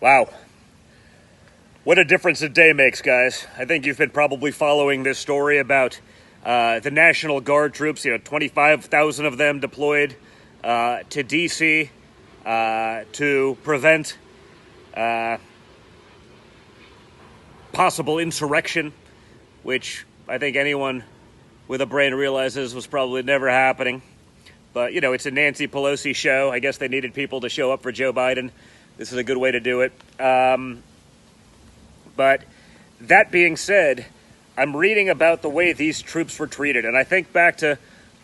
Wow. What a difference a day makes, guys. I think you've been probably following this story about the National Guard troops, 25,000 of them deployed to D.C. To prevent possible insurrection, which I think anyone with a brain realizes was probably never happening. But, it's a Nancy Pelosi show. I guess they needed people to show up for Joe Biden. This is a good way to do it. But that being said, I'm reading about the way these troops were treated. And I think back to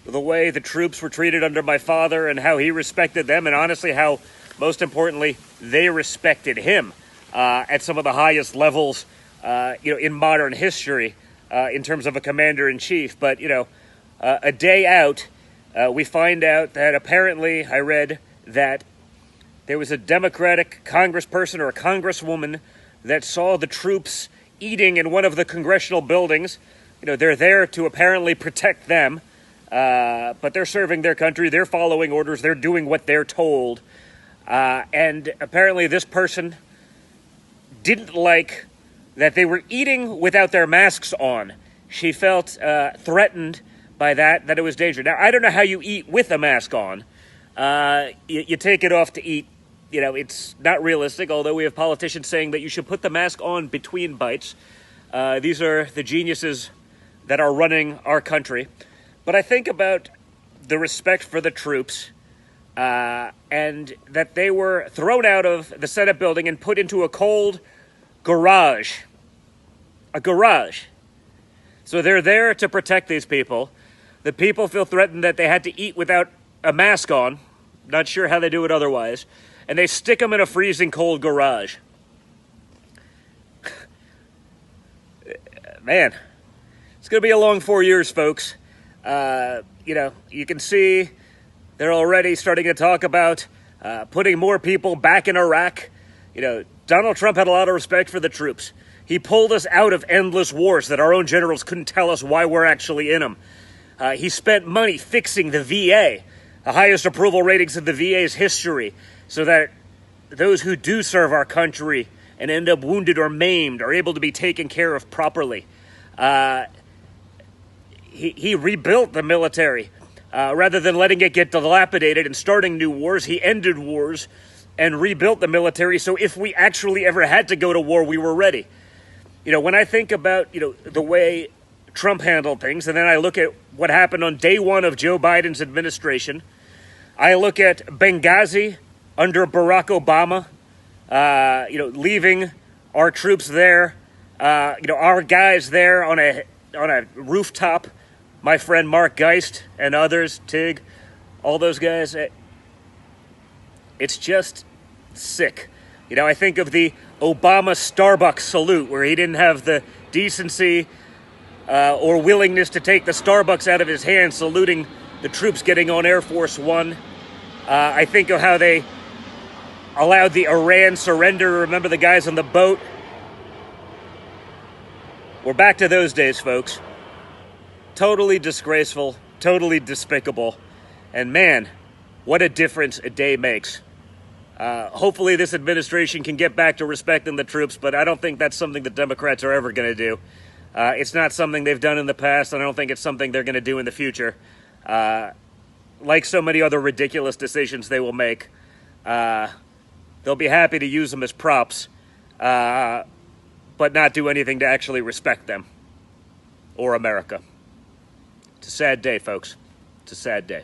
the way the troops were treated under my father and how he respected them. And honestly, how, most importantly, they respected him at some of the highest levels, in modern history in terms of a commander-in-chief. But, a day out, we find out that apparently I read that there was a Democratic congressperson or a congresswoman that saw the troops eating in one of the congressional buildings. They're there to apparently protect them, but they're serving their country. They're following orders. They're doing what they're told. And apparently this person didn't like that they were eating without their masks on. She felt threatened by that it was dangerous. Now, I don't know how you eat with a mask on. You take it off to eat. It's not realistic, although we have politicians saying that you should put the mask on between bites. These are the geniuses that are running our country. But I think about the respect for the troops and that they were thrown out of the Senate building and put into a cold garage. A garage. So they're there to protect these people. The people feel threatened that they had to eat without a mask on. Not sure how they do it otherwise. And they stick them in a freezing cold garage. Man, it's going to be a long 4 years, folks. You can see they're already starting to talk about putting more people back in Iraq. Donald Trump had a lot of respect for the troops. He pulled us out of endless wars that our own generals couldn't tell us why we're actually in them. He spent money fixing the VA, the highest approval ratings in the VA's history, so that those who do serve our country and end up wounded or maimed are able to be taken care of properly. He rebuilt the military. Rather than letting it get dilapidated and starting new wars, he ended wars and rebuilt the military, so if we actually ever had to go to war, we were ready. When I think about, the way Trump handled things, and then I look at what happened on day one of Joe Biden's administration, I look at Benghazi under Barack Obama, leaving our troops there, our guys there on a rooftop, my friend Mark Geist and others, Tig, all those guys. It's just sick. I think of the Obama Starbucks salute where he didn't have the decency or willingness to take the Starbucks out of his hand, saluting the troops getting on Air Force One. I think of how they allowed the Iran surrender. Remember the guys on the boat? We're back to those days, folks. Totally disgraceful, totally despicable. And man, what a difference a day makes. Hopefully this administration can get back to respecting the troops, but I don't think that's something the Democrats are ever going to do. It's not something they've done in the past, and I don't think it's something they're going to do in the future. Like so many other ridiculous decisions they will make, they'll be happy to use them as props, but not do anything to actually respect them or America. It's a sad day, folks. It's a sad day.